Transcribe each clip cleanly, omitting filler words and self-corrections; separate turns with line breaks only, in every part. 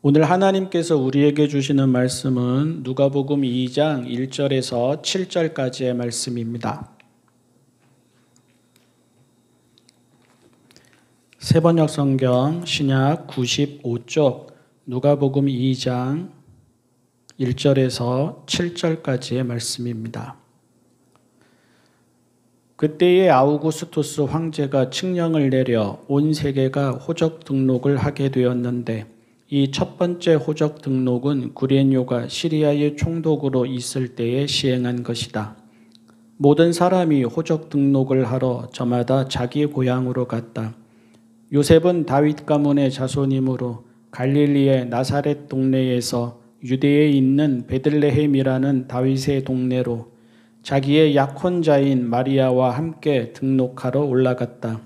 오늘 하나님께서 우리에게 주시는 말씀은 누가복음 2장 1절에서 7절까지의 말씀입니다. 새번역 성경 신약 95쪽 누가복음 2장 1절에서 7절까지의 말씀입니다. 그때에 아우구스투스 황제가 칙령을 내려 온 세계가 호적 등록을 하게 되었는데 이 첫 번째 호적 등록은 구레뇨가 시리아의 총독으로 있을 때에 시행한 것이다. 모든 사람이 호적 등록을 하러 저마다 자기 고향으로 갔다. 요셉은 다윗 가문의 자손이므로 갈릴리의 나사렛 동네에서 유대에 있는 베들레헴이라는 다윗의 동네로 자기의 약혼자인 마리아와 함께 등록하러 올라갔다.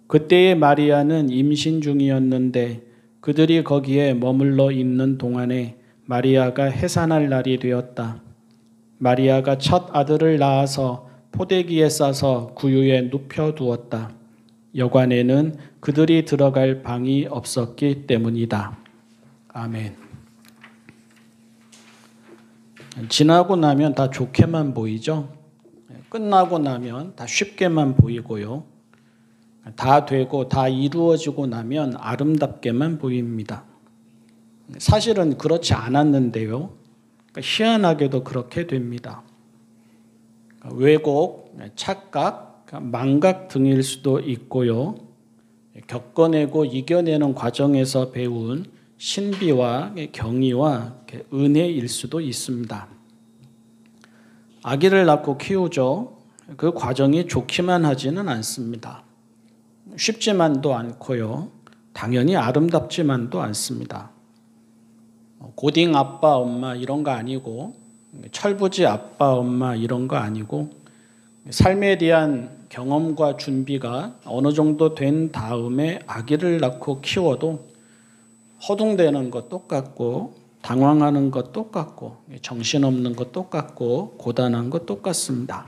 그때의 마리아는 임신 중이었는데 그들이 거기에 머물러 있는 동안에 마리아가 해산할 날이 되었다. 마리아가 첫 아들을 낳아서 포대기에 싸서 구유에 눕혀두었다. 여관에는 그들이 들어갈 방이 없었기 때문이다. 아멘. 지나고 나면 다 좋게만 보이죠? 끝나고 나면 다 쉽게만 보이고요. 다 되고 다 이루어지고 나면 아름답게만 보입니다. 사실은 그렇지 않았는데요. 희한하게도 그렇게 됩니다. 왜곡, 착각, 망각 등일 수도 있고요. 겪어내고 이겨내는 과정에서 배운 신비와 경의와 은혜일 수도 있습니다. 아기를 낳고 키우죠. 그 과정이 좋기만 하지는 않습니다. 쉽지만도 않고요. 당연히 아름답지만도 않습니다. 고딩 아빠, 엄마 이런 거 아니고 철부지 아빠, 엄마 이런 거 아니고 삶에 대한 경험과 준비가 어느 정도 된 다음에 아기를 낳고 키워도 허둥대는 것 똑같고 당황하는 것 똑같고 정신없는 것 똑같고 고단한 것 똑같습니다.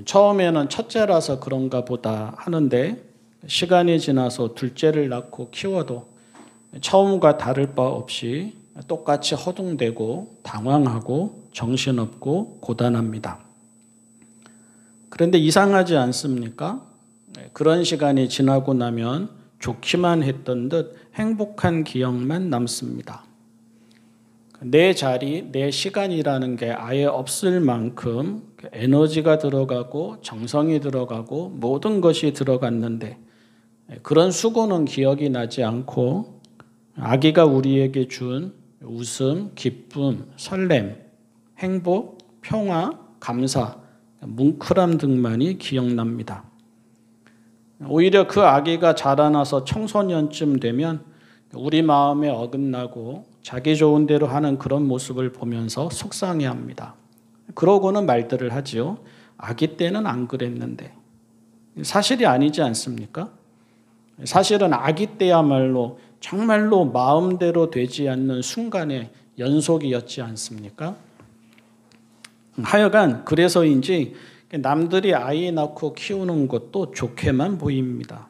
처음에는 첫째라서 그런가 보다 하는데 시간이 지나서 둘째를 낳고 키워도 처음과 다를 바 없이 똑같이 허둥대고 당황하고 정신없고 고단합니다. 그런데 이상하지 않습니까? 그런 시간이 지나고 나면 좋기만 했던 듯 행복한 기억만 남습니다. 내 자리, 내 시간이라는 게 아예 없을 만큼 에너지가 들어가고 정성이 들어가고 모든 것이 들어갔는데 그런 수고는 기억이 나지 않고 아기가 우리에게 준 웃음, 기쁨, 설렘, 행복, 평화, 감사, 뭉클함 등만이 기억납니다. 오히려 그 아기가 자라나서 청소년쯤 되면 우리 마음에 어긋나고 자기 좋은 대로 하는 그런 모습을 보면서 속상해합니다. 그러고는 말들을 하지요. 아기 때는 안 그랬는데. 사실이 아니지 않습니까? 사실은 아기 때야말로 정말로 마음대로 되지 않는 순간의 연속이었지 않습니까? 하여간 그래서인지 남들이 아이 낳고 키우는 것도 좋게만 보입니다.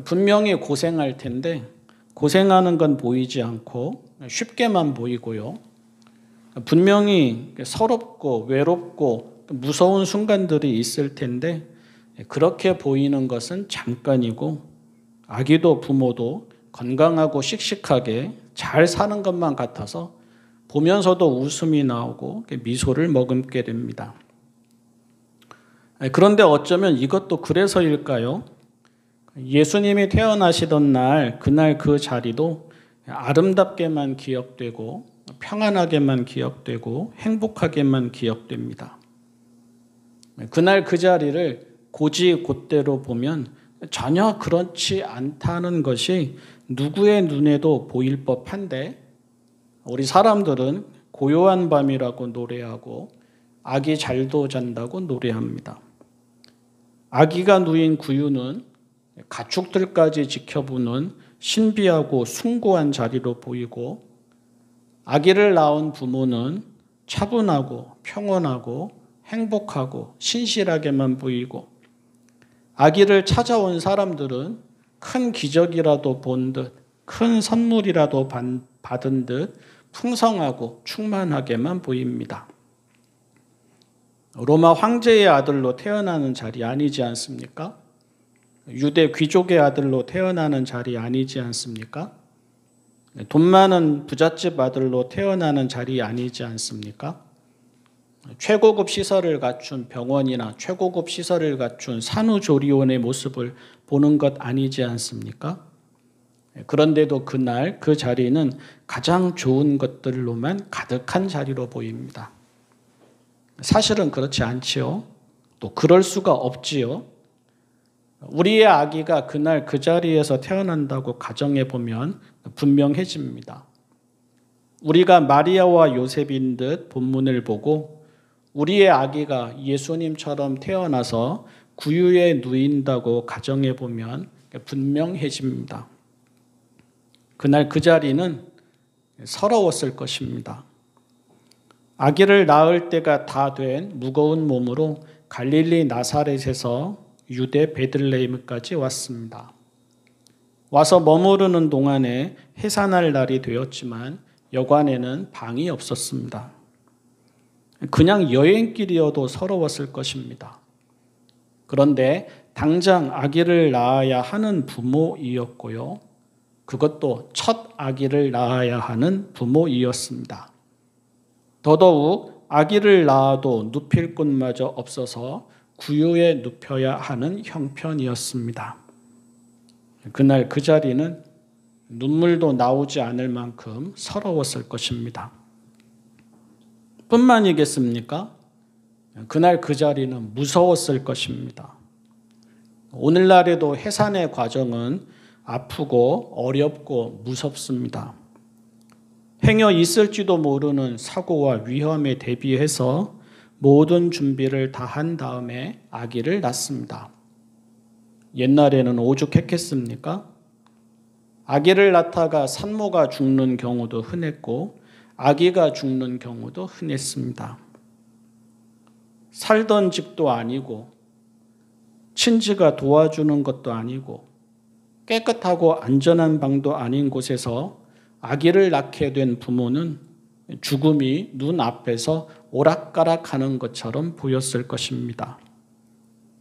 분명히 고생할 텐데 고생하는 건 보이지 않고 쉽게만 보이고요. 분명히 서럽고 외롭고 무서운 순간들이 있을 텐데 그렇게 보이는 것은 잠깐이고 아기도 부모도 건강하고 씩씩하게 잘 사는 것만 같아서 보면서도 웃음이 나오고 미소를 머금게 됩니다. 그런데 어쩌면 이것도 그래서일까요? 예수님이 태어나시던 날, 그날 그 자리도 아름답게만 기억되고 평안하게만 기억되고 행복하게만 기억됩니다. 그날 그 자리를 곧대로 보면 전혀 그렇지 않다는 것이 누구의 눈에도 보일 법한데 우리 사람들은 고요한 밤이라고 노래하고 아기 잘도 잔다고 노래합니다. 아기가 누인 구유는 가축들까지 지켜보는 신비하고 숭고한 자리로 보이고 아기를 낳은 부모는 차분하고 평온하고 행복하고 신실하게만 보이고 아기를 찾아온 사람들은 큰 기적이라도 본 듯 큰 선물이라도 받은 듯 풍성하고 충만하게만 보입니다. 로마 황제의 아들로 태어나는 자리 아니지 않습니까? 유대 귀족의 아들로 태어나는 자리 아니지 않습니까? 돈 많은 부잣집 아들로 태어나는 자리 아니지 않습니까? 최고급 시설을 갖춘 병원이나 최고급 시설을 갖춘 산후조리원의 모습을 보는 것 아니지 않습니까? 그런데도 그날 그 자리는 가장 좋은 것들로만 가득한 자리로 보입니다. 사실은 그렇지 않지요. 또 그럴 수가 없지요. 우리의 아기가 그날 그 자리에서 태어난다고 가정해 보면 분명해집니다. 우리가 마리아와 요셉인 듯 본문을 보고 우리의 아기가 예수님처럼 태어나서 구유에 누인다고 가정해 보면 분명해집니다. 그날 그 자리는 서러웠을 것입니다. 아기를 낳을 때가 다 된 무거운 몸으로 갈릴리 나사렛에서 유대 베들레헴까지 왔습니다. 와서 머무르는 동안에 해산할 날이 되었지만 여관에는 방이 없었습니다. 그냥 여행길이어도 서러웠을 것입니다. 그런데 당장 아기를 낳아야 하는 부모이었고요. 그것도 첫 아기를 낳아야 하는 부모이었습니다. 더더욱 아기를 낳아도 눕힐 곳마저 없어서 구유에 눕혀야 하는 형편이었습니다. 그날 그 자리는 눈물도 나오지 않을 만큼 서러웠을 것입니다. 뿐만이겠습니까? 그날 그 자리는 무서웠을 것입니다. 오늘날에도 해산의 과정은 아프고 어렵고 무섭습니다. 행여 있을지도 모르는 사고와 위험에 대비해서 모든 준비를 다 한 다음에 아기를 낳습니다. 옛날에는 오죽했겠습니까? 아기를 낳다가 산모가 죽는 경우도 흔했고 아기가 죽는 경우도 흔했습니다. 살던 집도 아니고 친지가 도와주는 것도 아니고 깨끗하고 안전한 방도 아닌 곳에서 아기를 낳게 된 부모는 죽음이 눈앞에서 오락가락하는 것처럼 보였을 것입니다.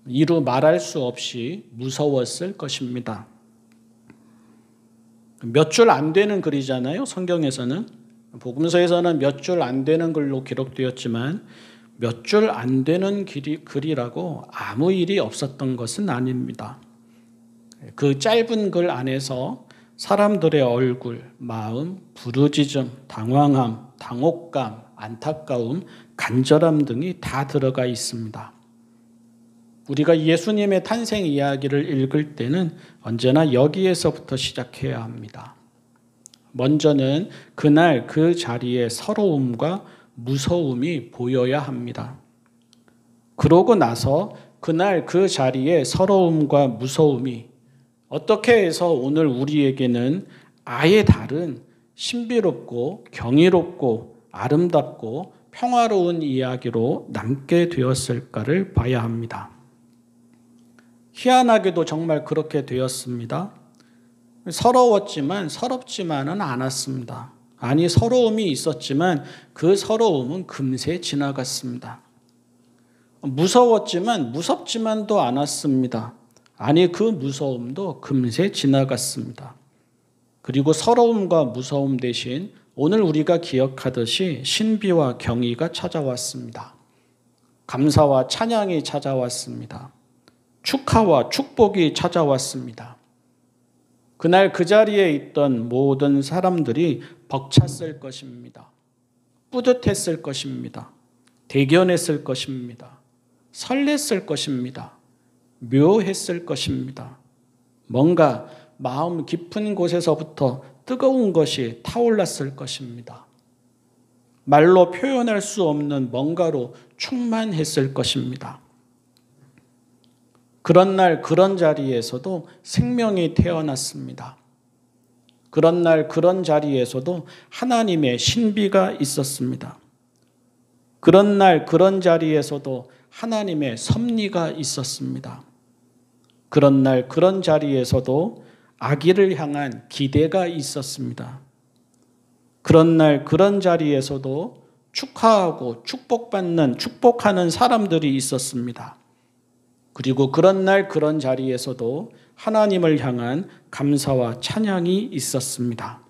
이루 말할 수 없이 무서웠을 것입니다. 몇 줄 안 되는 글이잖아요. 성경에서는. 복음서에서는 몇 줄 안 되는 글로 기록되었지만 몇 줄 안 되는 글이라고 아무 일이 없었던 것은 아닙니다. 그 짧은 글 안에서 사람들의 얼굴, 마음, 부르짖음, 당황함, 당혹감, 안타까움, 간절함 등이 다 들어가 있습니다. 우리가 예수님의 탄생 이야기를 읽을 때는 언제나 여기에서부터 시작해야 합니다. 먼저는 그날 그 자리에 서러움과 무서움이 보여야 합니다. 그러고 나서 그날 그 자리에 서러움과 무서움이 어떻게 해서 오늘 우리에게는 아예 다른 신비롭고 경이롭고 아름답고 평화로운 이야기로 남게 되었을까를 봐야 합니다. 희한하게도 정말 그렇게 되었습니다. 서러웠지만 서럽지만은 않았습니다. 아니, 서러움이 있었지만 그 서러움은 금세 지나갔습니다. 무서웠지만 무섭지만도 않았습니다. 아니, 그 무서움도 금세 지나갔습니다. 그리고 서러움과 무서움 대신 오늘 우리가 기억하듯이 신비와 경의가 찾아왔습니다. 감사와 찬양이 찾아왔습니다. 축하와 축복이 찾아왔습니다. 그날 그 자리에 있던 모든 사람들이 벅찼을 것입니다. 뿌듯했을 것입니다. 대견했을 것입니다. 설렜을 것입니다. 묘했을 것입니다. 뭔가 마음 깊은 곳에서부터 뜨거운 것이 타올랐을 것입니다. 말로 표현할 수 없는 뭔가로 충만했을 것입니다. 그런 날 그런 자리에서도 생명이 태어났습니다. 그런 날 그런 자리에서도 하나님의 신비가 있었습니다. 그런 날 그런 자리에서도 하나님의 섭리가 있었습니다. 그런 날 그런 자리에서도 아기를 향한 기대가 있었습니다. 그런 날 그런 자리에서도 축하하고 축복하는 사람들이 있었습니다. 그리고 그런 날 그런 자리에서도 하나님을 향한 감사와 찬양이 있었습니다.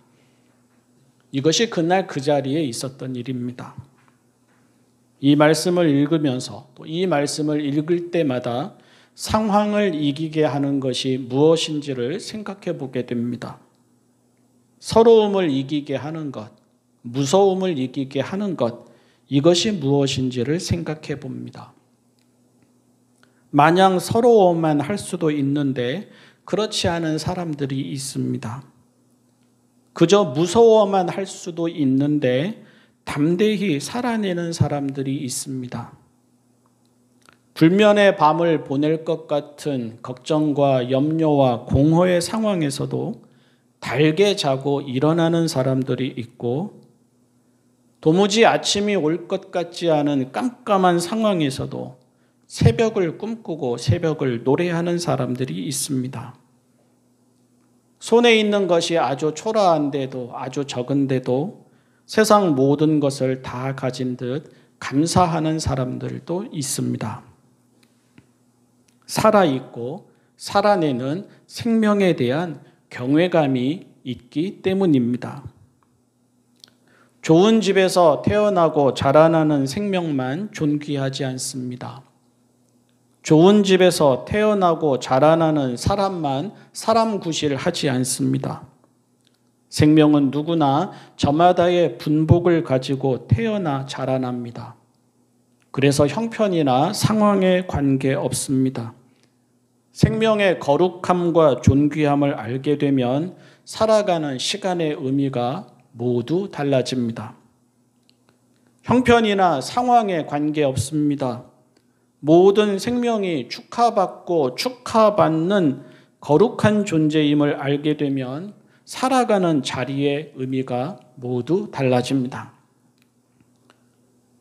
이것이 그날 그 자리에 있었던 일입니다. 이 말씀을 읽으면서 또 이 말씀을 읽을 때마다 상황을 이기게 하는 것이 무엇인지를 생각해 보게 됩니다. 서러움을 이기게 하는 것, 무서움을 이기게 하는 것, 이것이 무엇인지를 생각해 봅니다. 마냥 서러워만 할 수도 있는데 그렇지 않은 사람들이 있습니다. 그저 무서워만 할 수도 있는데 담대히 살아내는 사람들이 있습니다. 불면의 밤을 보낼 것 같은 걱정과 염려와 공허의 상황에서도 달게 자고 일어나는 사람들이 있고, 도무지 아침이 올 것 같지 않은 깜깜한 상황에서도 새벽을 꿈꾸고 새벽을 노래하는 사람들이 있습니다. 손에 있는 것이 아주 초라한데도, 아주 적은데도 세상 모든 것을 다 가진 듯 감사하는 사람들도 있습니다. 살아있고 살아내는 생명에 대한 경외감이 있기 때문입니다. 좋은 집에서 태어나고 자라나는 생명만 존귀하지 않습니다. 좋은 집에서 태어나고 자라나는 사람만 사람 구실하지 않습니다. 생명은 누구나 저마다의 분복을 가지고 태어나 자라납니다. 그래서 형편이나 상황에 관계없습니다. 생명의 거룩함과 존귀함을 알게 되면 살아가는 시간의 의미가 모두 달라집니다. 형편이나 상황에 관계없습니다. 모든 생명이 축하받고 축하받는 거룩한 존재임을 알게 되면 살아가는 자리의 의미가 모두 달라집니다.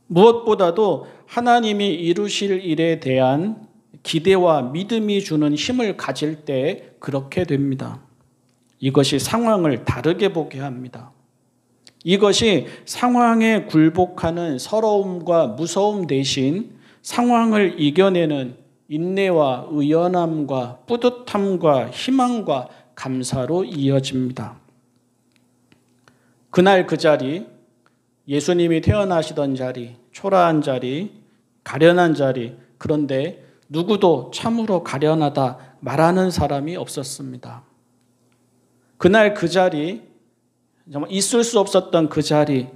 무엇보다도 하나님이 이루실 일에 대한 기대와 믿음이 주는 힘을 가질 때 그렇게 됩니다. 이것이 상황을 다르게 보게 합니다. 이것이 상황에 굴복하는 서러움과 무서움 대신 상황을 이겨내는 인내와 의연함과 뿌듯함과 희망과 감사로 이어집니다. 그날 그 자리, 예수님이 태어나시던 자리, 초라한 자리, 가련한 자리, 그런데 누구도 참으로 가련하다 말하는 사람이 없었습니다. 그날 그 자리, 정말 있을 수 없었던 그 자리,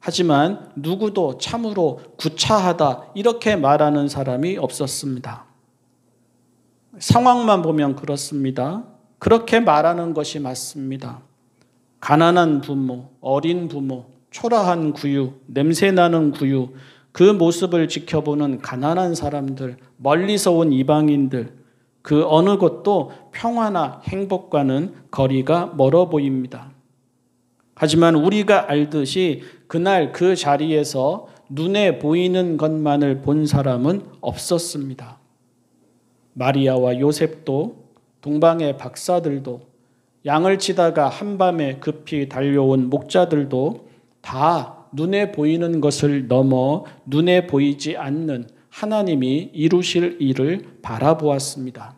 하지만 누구도 참으로 구차하다 이렇게 말하는 사람이 없었습니다. 상황만 보면 그렇습니다. 그렇게 말하는 것이 맞습니다. 가난한 부모, 어린 부모, 초라한 구유, 냄새나는 구유, 그 모습을 지켜보는 가난한 사람들, 멀리서 온 이방인들, 그 어느 것도 평화나 행복과는 거리가 멀어 보입니다. 하지만 우리가 알듯이 그날 그 자리에서 눈에 보이는 것만을 본 사람은 없었습니다. 마리아와 요셉도, 동방의 박사들도, 양을 치다가 한밤에 급히 달려온 목자들도 다 눈에 보이는 것을 넘어 눈에 보이지 않는 하나님이 이루실 일을 바라보았습니다.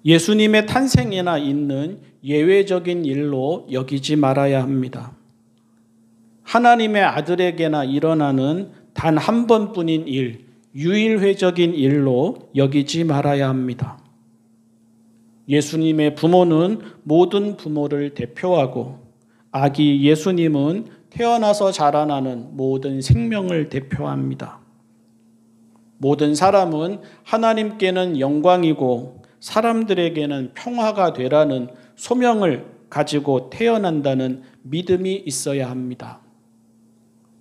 예수님의 탄생에나 있는 예외적인 일로 여기지 말아야 합니다. 하나님의 아들에게나 일어나는 단 한 번뿐인 일, 유일회적인 일로 여기지 말아야 합니다. 예수님의 부모는 모든 부모를 대표하고 아기 예수님은 태어나서 자라나는 모든 생명을 대표합니다. 모든 사람은 하나님께는 영광이고 사람들에게는 평화가 되라는 소명을 가지고 태어난다는 믿음이 있어야 합니다.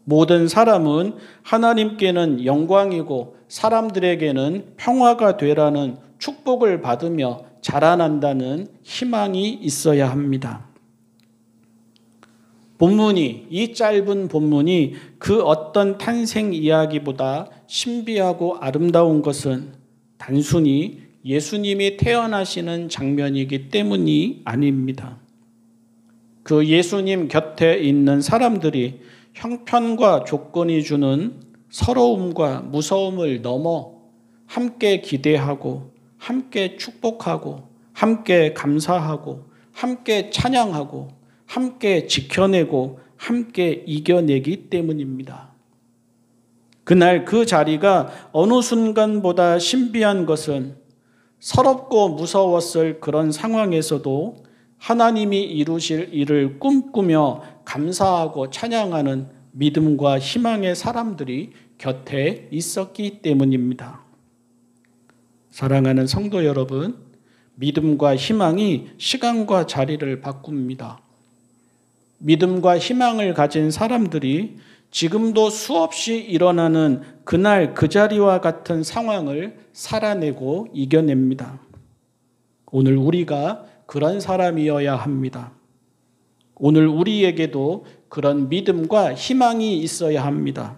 모든 사람은 하나님께는 영광이고 사람들에게는 평화가 되라는 축복을 받으며 자라난다는 희망이 있어야 합니다. 이 짧은 본문이 그 어떤 탄생 이야기보다 신비하고 아름다운 것은 단순히 예수님이 태어나시는 장면이기 때문이 아닙니다. 그 예수님 곁에 있는 사람들이 형편과 조건이 주는 서러움과 무서움을 넘어 함께 기대하고 함께 축복하고 함께 감사하고 함께 찬양하고 함께 지켜내고 함께 이겨내기 때문입니다. 그날 그 자리가 어느 순간보다 신비한 것은 서럽고 무서웠을 그런 상황에서도 하나님이 이루실 일을 꿈꾸며 감사하고 찬양하는 믿음과 희망의 사람들이 곁에 있었기 때문입니다. 사랑하는 성도 여러분, 믿음과 희망이 시간과 자리를 바꿉니다. 믿음과 희망을 가진 사람들이 지금도 수없이 일어나는 그날 그 자리와 같은 상황을 살아내고 이겨냅니다. 오늘 우리가 그런 사람이어야 합니다. 오늘 우리에게도 그런 믿음과 희망이 있어야 합니다.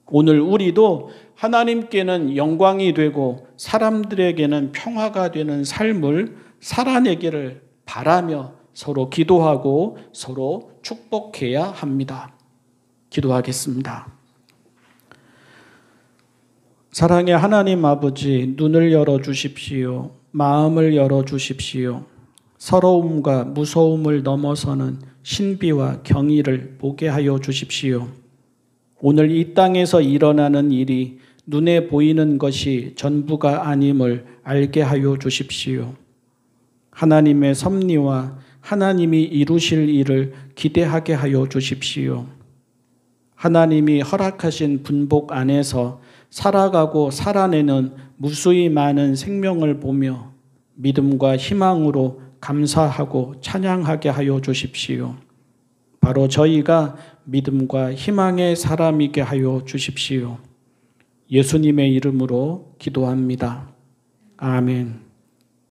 오늘 우리도 하나님께는 영광이 되고 사람들에게는 평화가 되는 삶을 살아내기를 바라며 서로 기도하고 서로 축복해야 합니다. 기도하겠습니다. 사랑의 하나님 아버지, 눈을 열어주십시오. 마음을 열어주십시오. 서러움과 무서움을 넘어서는 신비와 경의를 보게 하여 주십시오. 오늘 이 땅에서 일어나는 일이 눈에 보이는 것이 전부가 아님을 알게 하여 주십시오. 하나님의 섭리와 하나님이 이루실 일을 기대하게 하여 주십시오. 하나님이 허락하신 분복 안에서 살아가고 살아내는 무수히 많은 생명을 보며 믿음과 희망으로 감사하고 찬양하게 하여 주십시오. 바로 저희가 믿음과 희망의 사람이게 하여 주십시오. 예수님의 이름으로 기도합니다. 아멘.